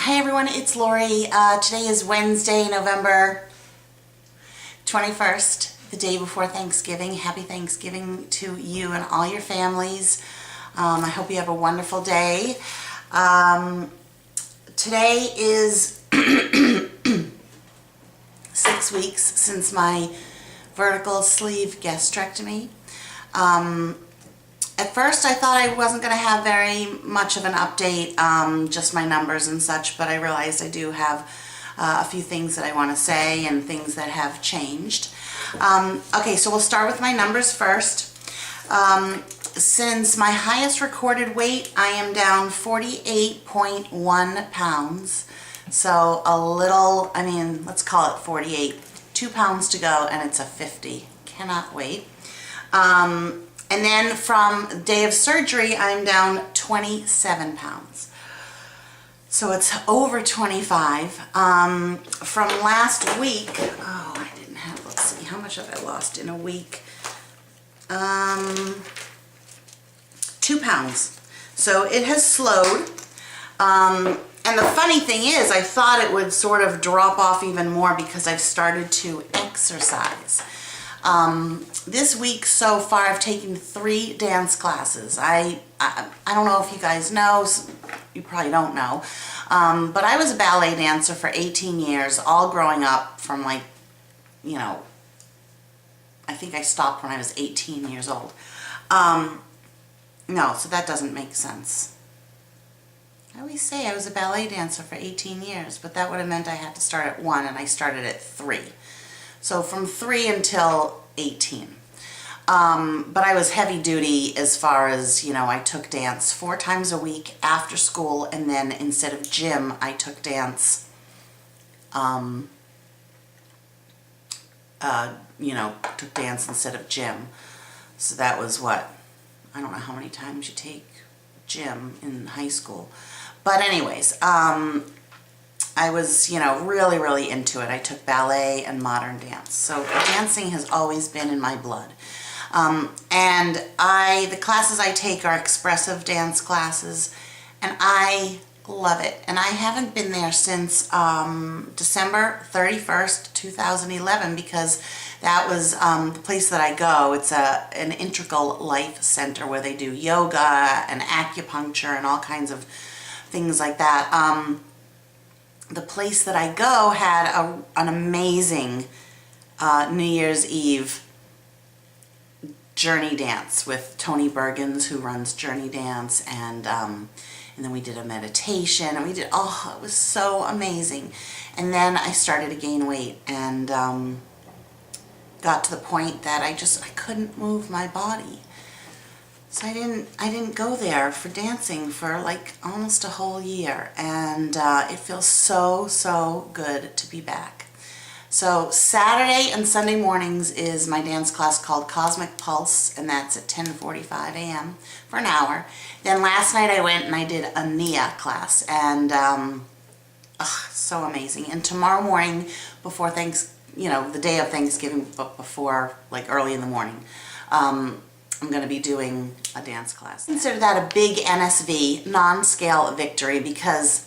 Hi everyone, it's Lori. Today is Wednesday, November 21st, the day before Thanksgiving. Happy Thanksgiving to you and all your families. I hope you have a wonderful day. Today is 6 weeks since my vertical sleeve gastrectomy. At first I thought I wasn't going to have very much of an update, just my numbers and such, but I realized I do have a few things that I want to say and things that have changed. Okay, so we'll start with my numbers first. Since my highest recorded weight, I am down 48.1 pounds. So a little, let's call it 48. 2 pounds to go and it's a 50. Cannot wait. And then from the day of surgery, I'm down 27 pounds. So it's over 25. From last week, let's see, how much have I lost in a week? 2 pounds. So it has slowed. And the funny thing is, I thought it would sort of drop off even more because I've started to exercise. This week so far I've taken 3 dance classes. I don't know if you guys know, you probably don't know, but I was a ballet dancer for 18 years, all growing up from I think I stopped when I was 18 years old. No, so that doesn't make sense. I always say I was a ballet dancer for 18 years, but that would have meant I had to start at 1 and I started at 3. So from 3 until 18. But I was heavy duty as far as, I took dance 4 times a week after school, and then instead of gym, I took dance, took dance instead of gym. So that was what? I don't know how many times you take gym in high school. But anyways, I was, really, really into it. I took ballet and modern dance. So dancing has always been in my blood. And the classes I take are expressive dance classes, and I love it. And I haven't been there since December 31st, 2011, because that was the place that I go. It's an integral life center where they do yoga and acupuncture and all kinds of things like that. The place that I go had an amazing New Year's Eve Journey Dance with Tony Bergens, who runs Journey Dance, and then we did a meditation, and it was so amazing. And then I started to gain weight and got to the point that I couldn't move my body. So I didn't go there for dancing for like almost a whole year, and it feels so good to be back. So Saturday and Sunday mornings is my dance class called Cosmic Pulse, and that's at 10:45 a.m. for an hour. Then last night I went and I did a Nia class, and so amazing. And tomorrow morning, before the day of Thanksgiving, but before, like early in the morning, I'm going to be doing a dance class. Consider that a big NSV, non-scale victory, because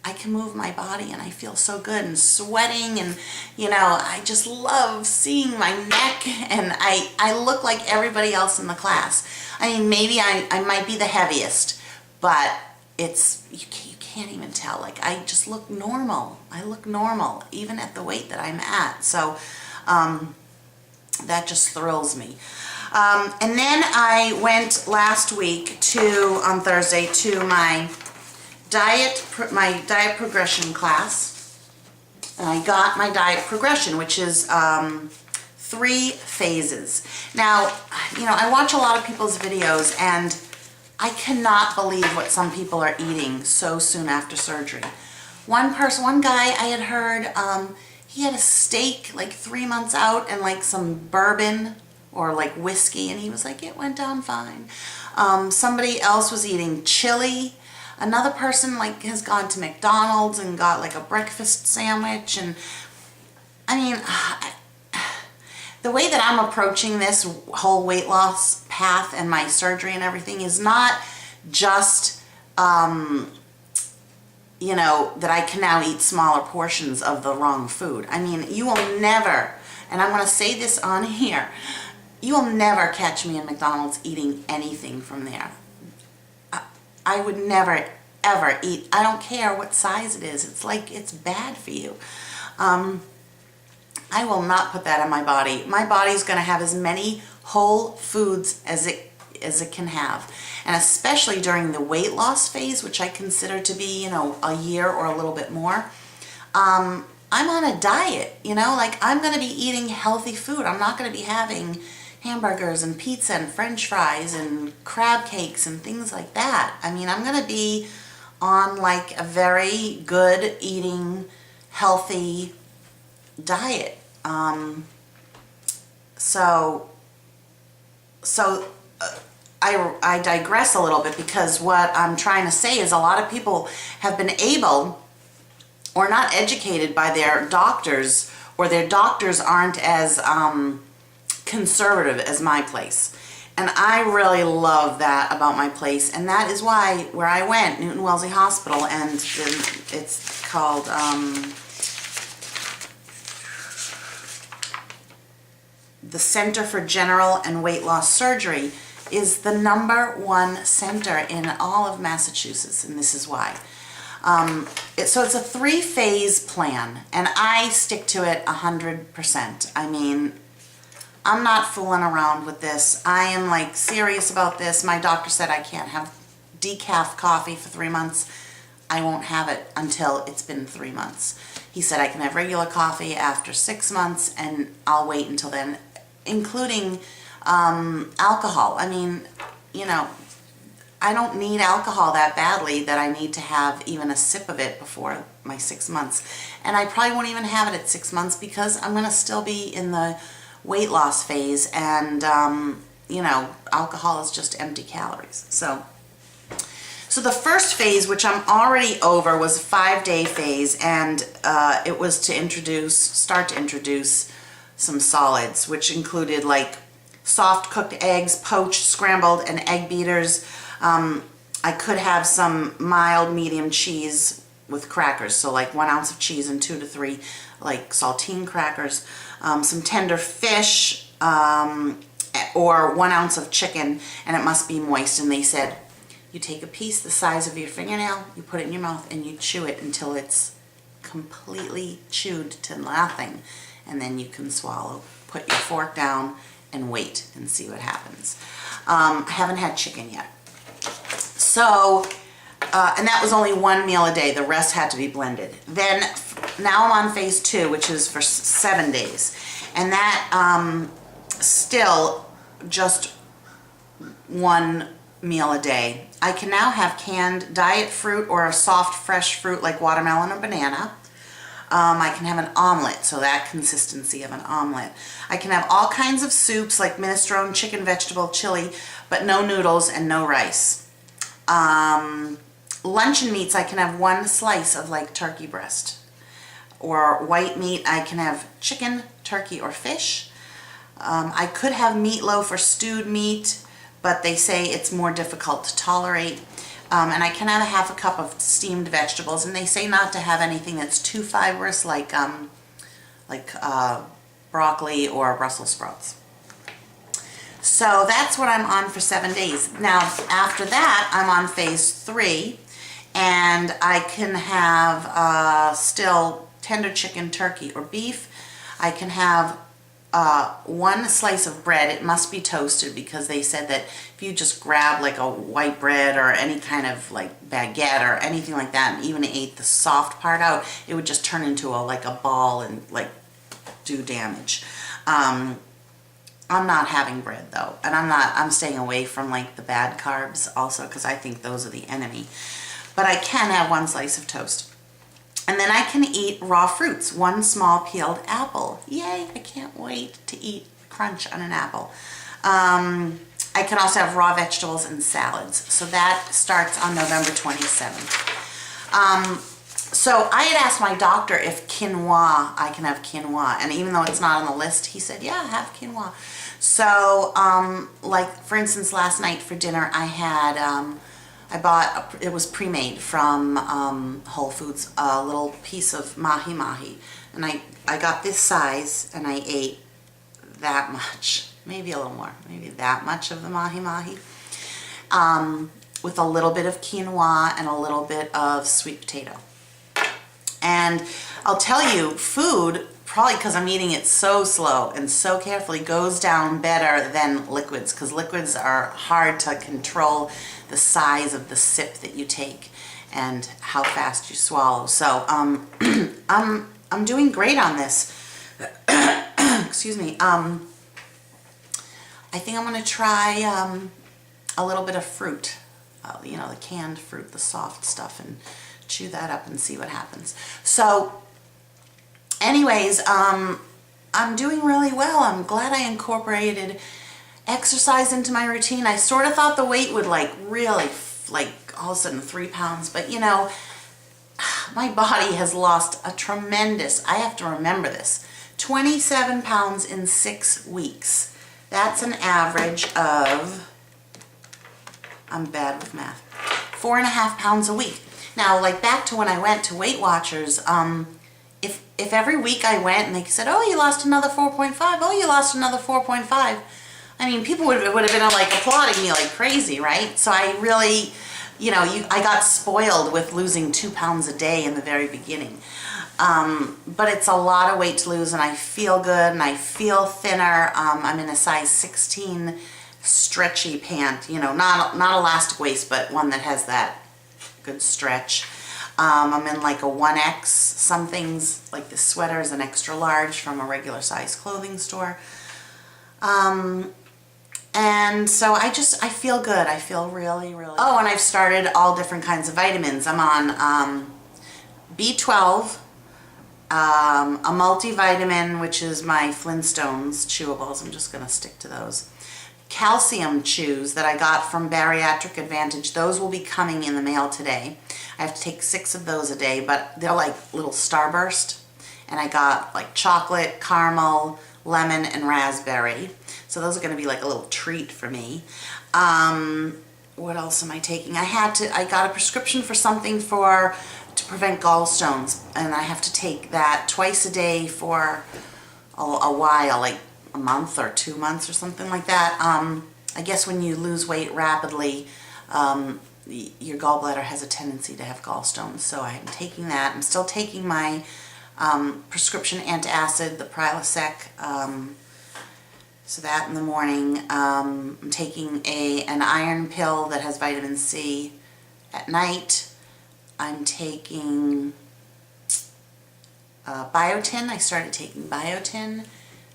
I can move my body and I feel so good and sweating, and I just love seeing my neck, and I look like everybody else in the class. Maybe I might be the heaviest, but you can't even tell. Like, I just look normal. I look normal even at the weight that I'm at. So that just thrills me. And then I went last week on Thursday to my diet progression class, and I got my diet progression, which is 3 phases. Now, I watch a lot of people's videos, and I cannot believe what some people are eating so soon after surgery. One guy I had heard, he had a steak like 3 months out and like some bourbon or like whiskey, and he was like, it went down fine. Somebody else was eating chili. Another person has gone to McDonald's and got like a breakfast sandwich. And the way that I'm approaching this whole weight loss path and my surgery and everything is not just you know, that I can now eat smaller portions of the wrong food. I mean, you will never, and I'm going to say this on here, you will never catch me in McDonald's eating anything from there. I would never, ever eat, I don't care what size it is. It's like, it's bad for you. I will not put that on my body. My body's going to have as many whole foods as it can have. And especially during the weight loss phase, which I consider to be, you know, a year or a little bit more, I'm on a diet, you know, like I'm going to be eating healthy food. I'm not going to be having hamburgers and pizza and french fries and crab cakes and things like that. I mean, I'm going to be on like a very good eating, healthy diet. I digress a little bit, because what I'm trying to say is a lot of people have been able or not educated by their doctors, or their doctors aren't as conservative as my place. And I really love that about my place, and that is why where I went, Newton Wellesley Hospital, and it's called the Center for General and Weight Loss Surgery, is the #1 center in all of Massachusetts, and this is why. So it's a 3-phase plan, and I stick to it 100%. I mean, I'm not fooling around with this. I am like serious about this. My doctor said I can't have decaf coffee for 3 months. I won't have it until it's been 3 months. He said I can have regular coffee after 6 months, and I'll wait until then, including alcohol. I mean, you know, I don't need alcohol that badly that I need to have even a sip of it before my 6 months. And I probably won't even have it at 6 months, because I'm going to still be in the weight loss phase, and you know, alcohol is just empty calories. So the first phase, which I'm already over, was a 5-day phase, and it was to start to introduce some solids, which included like soft cooked eggs, poached, scrambled, and egg beaters. I could have some mild medium cheese with crackers, so like 1 ounce of cheese and 2 to 3 like saltine crackers, some tender fish, or 1 ounce of chicken, and it must be moist. And they said, you take a piece the size of your fingernail, you put it in your mouth, and you chew it until it's completely chewed to nothing, and then you can swallow. Put your fork down and wait and see what happens. I haven't had chicken yet. So, and that was only 1 meal a day. The rest had to be blended. Then, now I'm on phase 2, which is for 7 days. And that, still just 1 meal a day. I can now have canned diet fruit or a soft fresh fruit like watermelon or banana. I can have an omelet, so that consistency of an omelet. I can have all kinds of soups like minestrone, chicken, vegetable, chili, but no noodles and no rice. Luncheon meats, I can have 1 slice of like turkey breast. Or white meat, I can have chicken, turkey, or fish. I could have meatloaf or stewed meat, but they say it's more difficult to tolerate. And I can have a ½ cup of steamed vegetables, and they say not to have anything that's too fibrous, like broccoli or Brussels sprouts. So that's what I'm on for 7 days. Now, after that, I'm on phase 3, and I can have still tender chicken, turkey, or beef. I can have 1 slice of bread. It must be toasted, because they said that if you just grab like a white bread or any kind of like baguette or anything like that, and even ate the soft part out, it would just turn into like a ball and like do damage. I'm not having bread though, and I'm staying away from like the bad carbs also, because I think those are the enemy. But I can have 1 slice of toast. And then I can eat raw fruits, 1 small peeled apple. Yay, I can't wait to eat crunch on an apple. I can also have raw vegetables and salads. So that starts on November 27th. So I had asked my doctor if quinoa, I can have quinoa. And even though it's not on the list, he said, yeah, have quinoa. So like for instance, last night for dinner, I had I bought, it was pre-made from Whole Foods, a little piece of mahi-mahi. And I got this size and I ate that much, maybe a little more, maybe that much of the mahi-mahi. With a little bit of quinoa and a little bit of sweet potato. And I'll tell you, food, probably because I'm eating it so slow and so carefully, goes down better than liquids, because liquids are hard to control the size of the sip that you take and how fast you swallow. So I'm doing great on this. Excuse me. I think I'm going to try a little bit of fruit, you know, the canned fruit, the soft stuff, and chew that up and see what happens. So anyways, I'm doing really well. I'm glad I incorporated exercise into my routine. I sort of thought the weight would like really like all of a sudden 3 pounds, but you know, my body has lost a tremendous, I have to remember this, 27 pounds in 6 weeks. That's an average of, I'm bad with math, 4.5 pounds a week. Now, like back to when I went to Weight Watchers, if every week I went and they said, oh, you lost another 4.5, oh, you lost another 4.5, I mean, people would have been like applauding me like crazy, right? So I really, you know, I got spoiled with losing 2 pounds a day in the very beginning. But it's a lot of weight to lose, and I feel good and I feel thinner. I'm in a size 16 stretchy pant, you know, not elastic waist, but one that has that good stretch. I'm in like a 1X. Some things, like this sweater, is an extra large from a regular size clothing store. And so I feel good. I feel really, really. Oh, and I've started all different kinds of vitamins. I'm on B12, a multivitamin, which is my Flintstones chewables. I'm just going to stick to those. Calcium chews that I got from Bariatric Advantage. Those will be coming in the mail today. I have to take 6 of those a day, but they're like little Starburst. And I got like chocolate, caramel, lemon, and raspberry. So those are going to be like a little treat for me. What else am I taking? I got a prescription for something to prevent gallstones, and I have to take that twice a day for a while, like a month or 2 months or something like that. I guess when you lose weight rapidly, your gallbladder has a tendency to have gallstones. So I'm taking that. I'm still taking my prescription antacid, the Prilosec. So that in the morning. I'm taking an iron pill that has vitamin C at night. I'm taking biotin. I started taking biotin.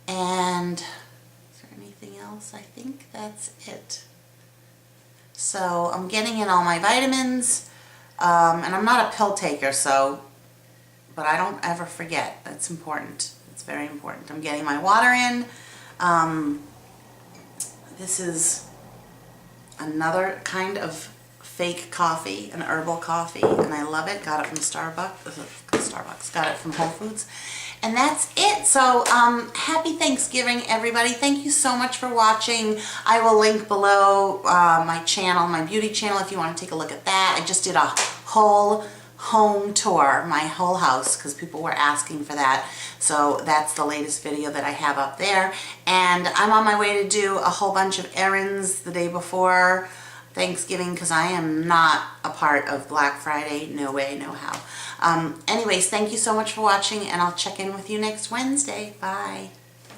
And is there anything else? I think that's it. So I'm getting in all my vitamins. And I'm not a pill taker, but I don't ever forget. That's important. It's very important. I'm getting my water in. This is another kind of fake coffee, an herbal coffee, and I love it. Got it from Starbucks. Got it from Whole Foods. And that's it. So happy Thanksgiving, everybody. Thank you so much for watching. I will link below my channel, my beauty channel, if you want to take a look at that. I just did a whole home tour, my whole house, because people were asking for that. So that's the latest video that I have up there. And I'm on my way to do a whole bunch of errands the day before Thanksgiving, because I am not a part of Black Friday. No way, no how. Anyways, thank you so much for watching, and I'll check in with you next Wednesday. Bye.